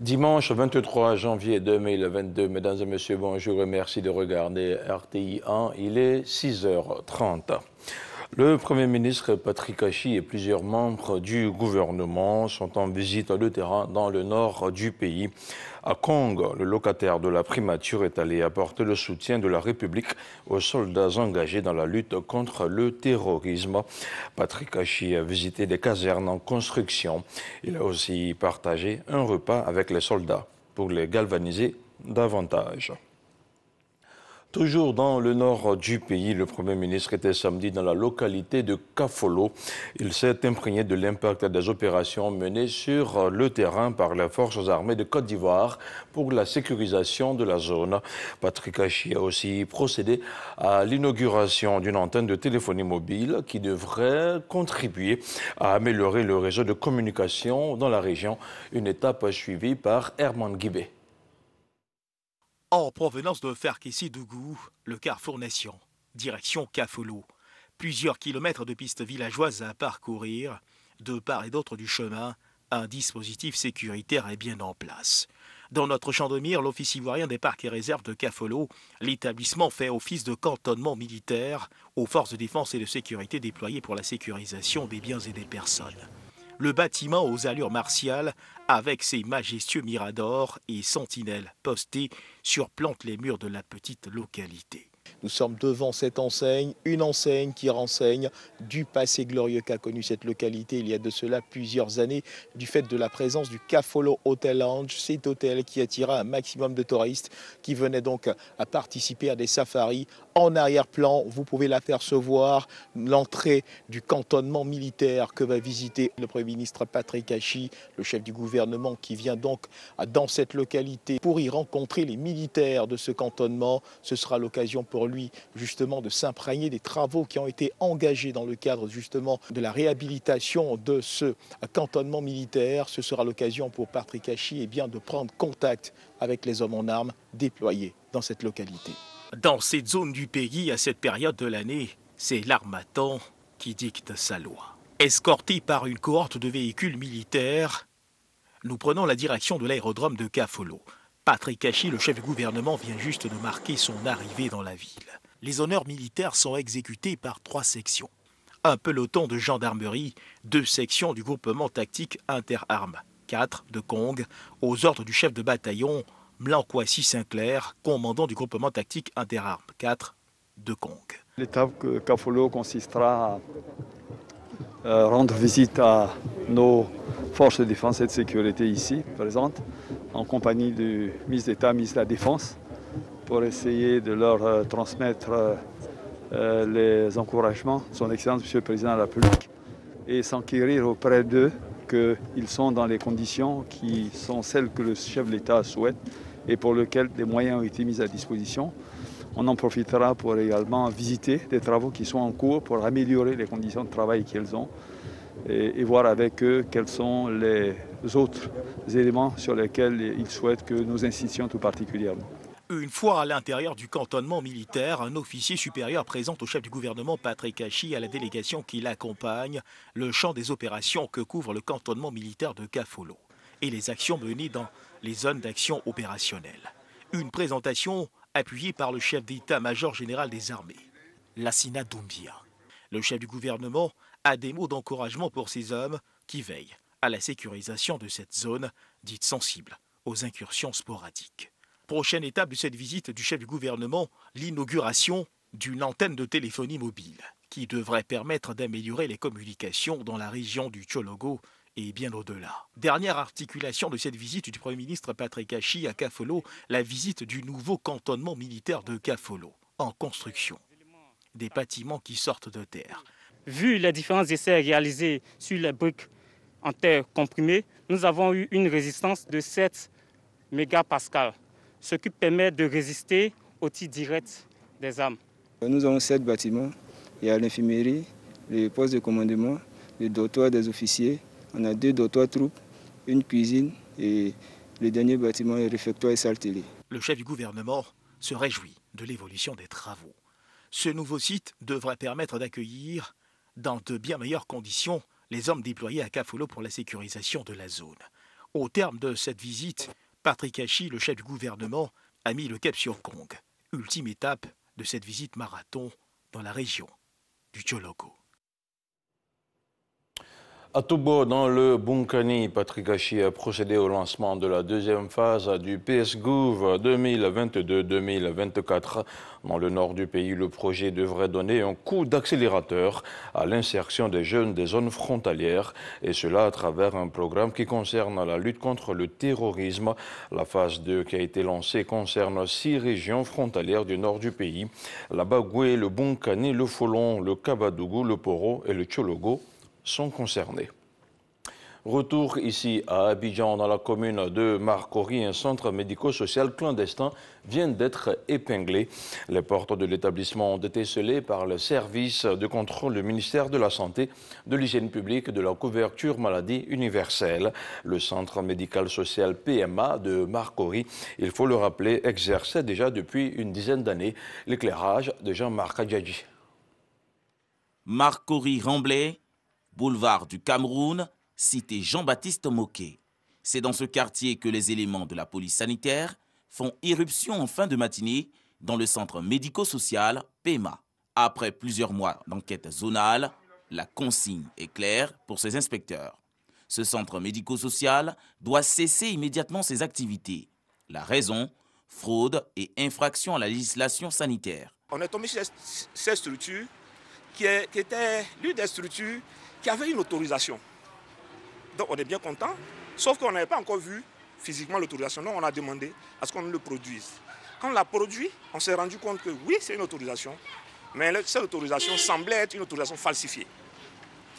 Dimanche 23 janvier 2022, mesdames et messieurs, bonjour et merci de regarder RTI 1. Il est 6h30. Le Premier ministre Patrick Achi et plusieurs membres du gouvernement sont en visite de terrain dans le nord du pays. À Kong, le locataire de la primature est allé apporter le soutien de la République aux soldats engagés dans la lutte contre le terrorisme. Patrick Achi a visité des casernes en construction. Il a aussi partagé un repas avec les soldats pour les galvaniser davantage. Toujours dans le nord du pays, le Premier ministre était samedi dans la localité de Kafolo. Il s'est imprégné de l'impact des opérations menées sur le terrain par les forces armées de Côte d'Ivoire pour la sécurisation de la zone. Patrick Achi a aussi procédé à l'inauguration d'une antenne de téléphonie mobile qui devrait contribuer à améliorer le réseau de communication dans la région, une étape suivie par Herman Guibé. En provenance de Ferkessi-Dougou, le Carrefour Nation, direction Kafolo. Plusieurs kilomètres de pistes villageoises à parcourir. De part et d'autre du chemin, un dispositif sécuritaire est bien en place. Dans notre champ de mire, l'Office ivoirien des parcs et réserves de Kafolo, l'établissement fait office de cantonnement militaire aux forces de défense et de sécurité déployées pour la sécurisation des biens et des personnes. Le bâtiment aux allures martiales, avec ses majestueux miradors et sentinelles postés, surplante les murs de la petite localité. Nous sommes devant cette enseigne, une enseigne qui renseigne du passé glorieux qu'a connu cette localité il y a de cela plusieurs années, du fait de la présence du Kafolo Hotel Lounge, cet hôtel qui attira un maximum de touristes qui venaient donc à participer à des safaris. En arrière-plan, vous pouvez l'apercevoir, l'entrée du cantonnement militaire que va visiter le Premier ministre Patrick Achi, le chef du gouvernement qui vient donc dans cette localité pour y rencontrer les militaires de ce cantonnement. Ce sera l'occasion pour lui justement de s'imprégner des travaux qui ont été engagés dans le cadre justement de la réhabilitation de ce cantonnement militaire. Ce sera l'occasion pour Patrick Achi de prendre contact avec les hommes en armes déployés dans cette localité. Dans cette zone du pays, à cette période de l'année, c'est l'armatan qui dicte sa loi. Escorté par une cohorte de véhicules militaires, nous prenons la direction de l'aérodrome de Kafolo. Patrick Achi, le chef du gouvernement, vient juste de marquer son arrivée dans la ville. Les honneurs militaires sont exécutés par 3 sections. Un peloton de gendarmerie, 2 sections du groupement tactique interarmes, 4 de Kong, aux ordres du chef de bataillon Mlankwasi Sinclair, commandant du groupement tactique interarmes, 4 de Kong. L'étape que Kafolo consistera à rendre visite à nos forces de défense et de sécurité ici présentes, en compagnie du ministre d'État, ministre de la Défense, pour essayer de leur transmettre les encouragements de son Excellence, Monsieur le Président de la République, et s'enquérir auprès d'eux qu'ils sont dans les conditions qui sont celles que le chef de l'État souhaite et pour lesquelles des moyens ont été mis à disposition. On en profitera pour également visiter des travaux qui sont en cours pour améliorer les conditions de travail qu'elles ont et voir avec eux quels sont les autres éléments sur lesquels ils souhaitent que nous insistions tout particulièrement. Une fois à l'intérieur du cantonnement militaire, un officier supérieur présente au chef du gouvernement Patrick Achi et à la délégation qui l'accompagne le champ des opérations que couvre le cantonnement militaire de Kafolo et les actions menées dans les zones d'action opérationnelle. Une présentation appuyée par le chef d'état-major général des armées, Lassina Doumbia. Le chef du gouvernement a des mots d'encouragement pour ces hommes qui veillent à la sécurisation de cette zone dite sensible aux incursions sporadiques. Prochaine étape de cette visite du chef du gouvernement, l'inauguration d'une antenne de téléphonie mobile qui devrait permettre d'améliorer les communications dans la région du Tchologo et bien au-delà. Dernière articulation de cette visite du Premier ministre Patrick Achi à Kafolo, la visite du nouveau cantonnement militaire de Kafolo, en construction. Des bâtiments qui sortent de terre. Vu les différents essais réalisés sur les briques en terre comprimée, nous avons eu une résistance de 7 mégapascales, ce qui permet de résister aux tirs directs des armes. Nous avons 7 bâtiments. Il y a l'infirmerie, le poste de commandement, le dortoir des officiers. On a 2 dortoirs troupes, une cuisine et le dernier bâtiment est réfectoire et salle télé. Le chef du gouvernement se réjouit de l'évolution des travaux. Ce nouveau site devrait permettre d'accueillir dans de bien meilleures conditions les hommes déployés à Kafolo pour la sécurisation de la zone. Au terme de cette visite, Patrick Achi, le chef du gouvernement, a mis le cap sur Kong, ultime étape de cette visite marathon dans la région du Tchologo. À Tobo, dans le Bunkani, Patrick Achi a procédé au lancement de la deuxième phase du PSGouv 2022-2024. Dans le nord du pays, le projet devrait donner un coup d'accélérateur à l'insertion des jeunes des zones frontalières, et cela à travers un programme qui concerne la lutte contre le terrorisme. La phase 2 qui a été lancée concerne 6 régions frontalières du nord du pays: la Bagoué, le Bunkani, le Folon, le Kabadougou, le Poro et le Tchologo sont concernés. Retour ici à Abidjan, dans la commune de Marcory, un centre médico-social clandestin vient d'être épinglé. Les portes de l'établissement ont été scellées par le service de contrôle du ministère de la Santé, de l'Hygiène publique et de la couverture maladie universelle. Le centre médical-social PMA de Marcory, il faut le rappeler, exerçait déjà depuis une dizaine d'années. L'éclairage de Jean-Marc Adjadji. Marcory-Remblai, boulevard du Cameroun, cité Jean-Baptiste Moquet. C'est dans ce quartier que les éléments de la police sanitaire font irruption en fin de matinée dans le centre médico-social PMA. Après plusieurs mois d'enquête zonale, la consigne est claire pour ses inspecteurs. Ce centre médico-social doit cesser immédiatement ses activités. La raison, fraude et infraction à la législation sanitaire. On est tombé sur cette structure qui était l'une des structures qui avait une autorisation. Donc on est bien content, sauf qu'on n'avait pas encore vu physiquement l'autorisation. Donc on a demandé à ce qu'on le produise. Quand on l'a produit, on s'est rendu compte que oui, c'est une autorisation, mais cette autorisation semblait être une autorisation falsifiée.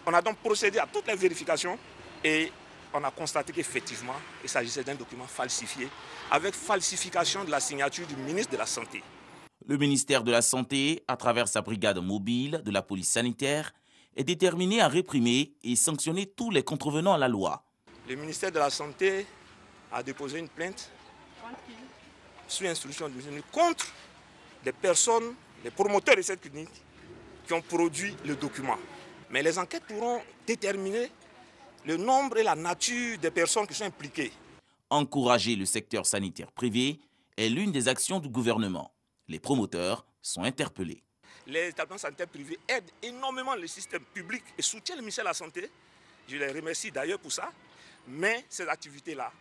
On a donc procédé à toutes les vérifications et on a constaté qu'effectivement, il s'agissait d'un document falsifié, avec falsification de la signature du ministre de la Santé. Le ministère de la Santé, à travers sa brigade mobile de la police sanitaire, est déterminé à réprimer et sanctionner tous les contrevenants à la loi. Le ministère de la Santé a déposé une plainte sous instruction du ministre contre des personnes, les promoteurs de cette clinique qui ont produit le document. Mais les enquêtes pourront déterminer le nombre et la nature des personnes qui sont impliquées. Encourager le secteur sanitaire privé est l'une des actions du gouvernement. Les promoteurs sont interpellés. Les établissements sanitaires privés aident énormément le système public et soutiennent le ministère de la Santé. Je les remercie d'ailleurs pour ça. Mais ces activités-là,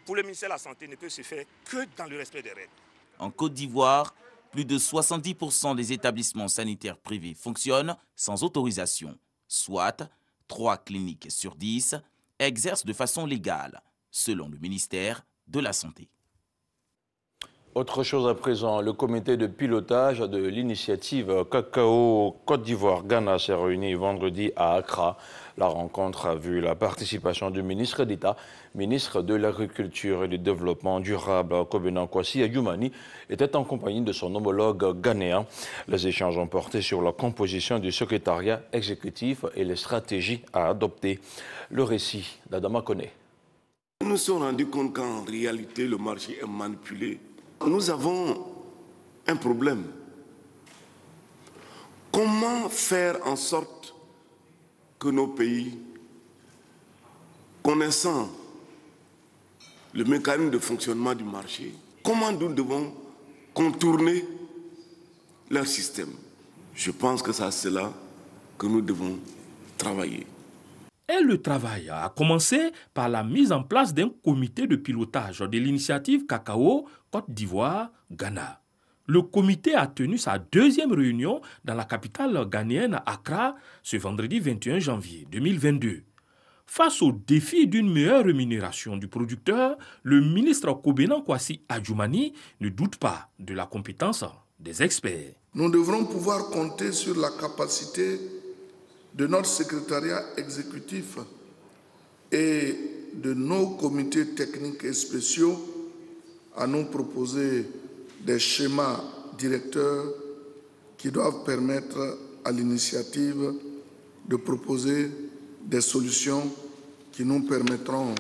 pour le ministère de la Santé, ne peuvent se faire que dans le respect des règles. En Côte d'Ivoire, plus de 70% des établissements sanitaires privés fonctionnent sans autorisation. Soit 3 cliniques sur 10 exercent de façon légale, selon le ministère de la Santé. Autre chose à présent, le comité de pilotage de l'initiative Cacao Côte d'Ivoire-Ghana s'est réuni vendredi à Accra. La rencontre a vu la participation du ministre d'État, ministre de l'Agriculture et du Développement durable, Kobena Kwasi Adjoumani, était en compagnie de son homologue ghanéen. Les échanges ont porté sur la composition du secrétariat exécutif et les stratégies à adopter. Le récit d'Adama Koné. Nous nous sommes rendus compte qu'en réalité, le marché est manipulé. Nous avons un problème. Comment faire en sorte que nos pays, connaissant le mécanisme de fonctionnement du marché, comment nous devons contourner leur système? Je pense que c'est à cela que nous devons travailler. Et le travail a commencé par la mise en place d'un comité de pilotage de l'initiative Cacao Côte d'Ivoire-Ghana. Le comité a tenu sa deuxième réunion dans la capitale ghanéenne Accra ce vendredi 21 janvier 2022. Face au défi d'une meilleure rémunération du producteur, le ministre Kobena Kwasi Adjoumani ne doute pas de la compétence des experts. Nous devrons pouvoir compter sur la capacité de notre secrétariat exécutif et de nos comités techniques et spéciaux à nous proposer des schémas directeurs qui doivent permettre à l'initiative de proposer des solutions qui nous permettront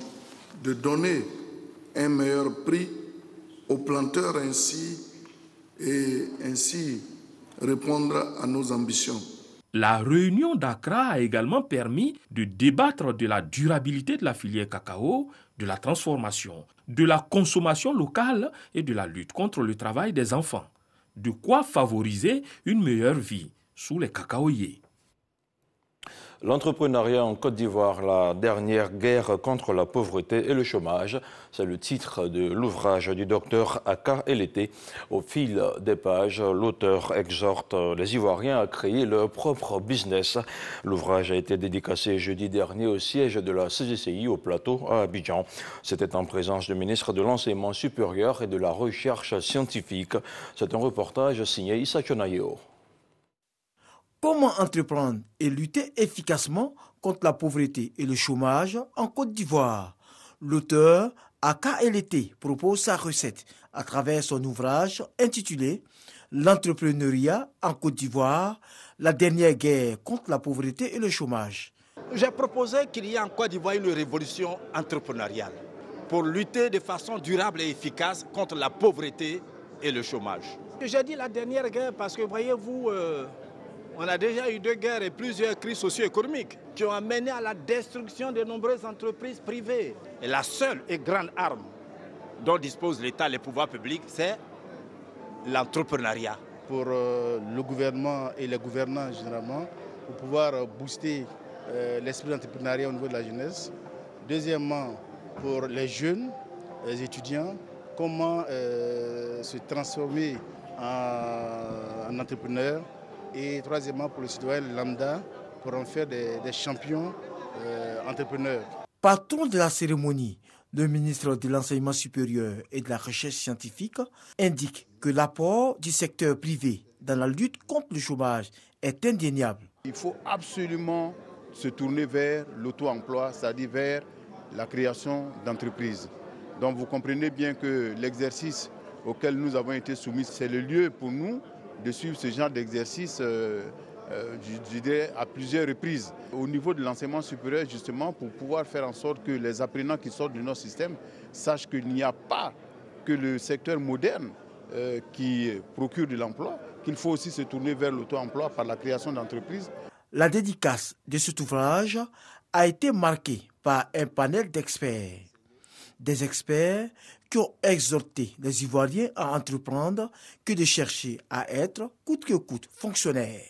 de donner un meilleur prix aux planteurs et ainsi répondre à nos ambitions. La réunion d'Accra a également permis de débattre de la durabilité de la filière cacao, de la transformation, de la consommation locale et de la lutte contre le travail des enfants. De quoi favoriser une meilleure vie sous les cacaoyers. L'entrepreneuriat en Côte d'Ivoire, la dernière guerre contre la pauvreté et le chômage, c'est le titre de l'ouvrage du docteur Aka Eleté. Au fil des pages, l'auteur exhorte les Ivoiriens à créer leur propre business. L'ouvrage a été dédicacé jeudi dernier au siège de la CGCI au plateau à Abidjan. C'était en présence du ministre de l'Enseignement supérieur et de la Recherche scientifique. C'est un reportage signé Issa Chonayeo. Comment entreprendre et lutter efficacement contre la pauvreté et le chômage en Côte d'Ivoire? L'auteur Aka Eleté propose sa recette à travers son ouvrage intitulé « L'entrepreneuriat en Côte d'Ivoire, la dernière guerre contre la pauvreté et le chômage ». J'ai proposé qu'il y ait en Côte d'Ivoire une révolution entrepreneuriale pour lutter de façon durable et efficace contre la pauvreté et le chômage. J'ai dit la dernière guerre parce que, voyez-vous, on a déjà eu 2 guerres et plusieurs crises socio-économiques qui ont amené à la destruction de nombreuses entreprises privées. Et la seule et grande arme dont dispose l'État, les pouvoirs publics, c'est l'entrepreneuriat. Pour le gouvernement et les gouvernants généralement, pour pouvoir booster l'esprit d'entrepreneuriat au niveau de la jeunesse. Deuxièmement, pour les jeunes, les étudiants, comment se transformer en entrepreneur. Et troisièmement, pour le citoyen lambda, pour en faire des champions entrepreneurs. Patron de la cérémonie, le ministre de l'Enseignement supérieur et de la Recherche scientifique indique que l'apport du secteur privé dans la lutte contre le chômage est indéniable. Il faut absolument se tourner vers l'auto-emploi, c'est-à-dire vers la création d'entreprises. Donc vous comprenez bien que l'exercice auquel nous avons été soumis, c'est le lieu pour nous de suivre ce genre d'exercice je dirais à plusieurs reprises. Au niveau de l'enseignement supérieur, justement, pour pouvoir faire en sorte que les apprenants qui sortent de notre système sachent qu'il n'y a pas que le secteur moderne qui procure de l'emploi, qu'il faut aussi se tourner vers l'auto-emploi par la création d'entreprises. La dédicace de cet ouvrage a été marquée par un panel d'experts. Des experts qui ont exhorté les Ivoiriens à entreprendre que de chercher à être coûte que coûte fonctionnaires.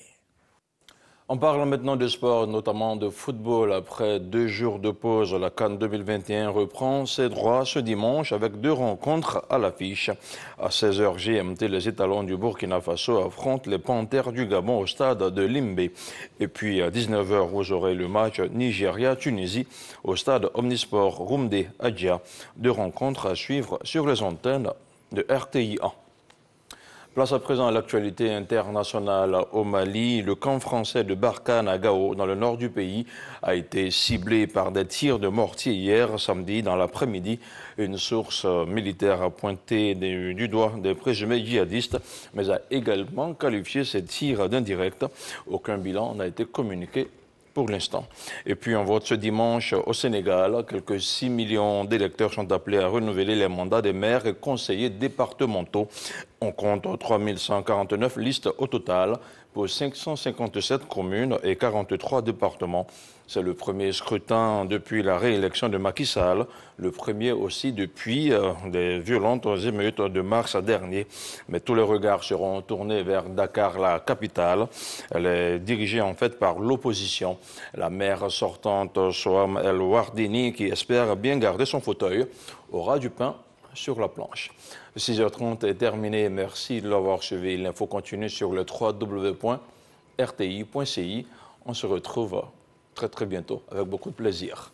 On parle maintenant de sport, notamment de football. Après 2 jours de pause, la CAN 2021 reprend ses droits ce dimanche avec 2 rencontres à l'affiche. À 16h GMT, les étalons du Burkina Faso affrontent les Panthères du Gabon au stade de Limbé. Et puis à 19h, vous aurez le match Nigeria-Tunisie au stade Omnisport Roumdé Adja. 2 rencontres à suivre sur les antennes de RTI 1. Place à présent à l'actualité internationale au Mali. Le camp français de Barkhane à Gao, dans le nord du pays, a été ciblé par des tirs de mortier hier samedi dans l'après-midi. Une source militaire a pointé du doigt des présumés djihadistes, mais a également qualifié ces tirs d'indirects. Aucun bilan n'a été communiqué pour l'instant. Et puis on vote ce dimanche au Sénégal. Quelques 6 millions d'électeurs sont appelés à renouveler les mandats des maires et conseillers départementaux. On compte 3149 listes au total pour 557 communes et 43 départements. C'est le premier scrutin depuis la réélection de Macky Sall, le premier aussi depuis les violentes émeutes de mars dernier. Mais tous les regards seront tournés vers Dakar, la capitale. Elle est dirigée en fait par l'opposition. La maire sortante Soham El Wardini, qui espère bien garder son fauteuil, aura du pain sur la planche. 6h30 est terminé. Merci de l'avoir suivi. L'info continue sur le www.rti.ci. On se retrouve très bientôt avec beaucoup de plaisir.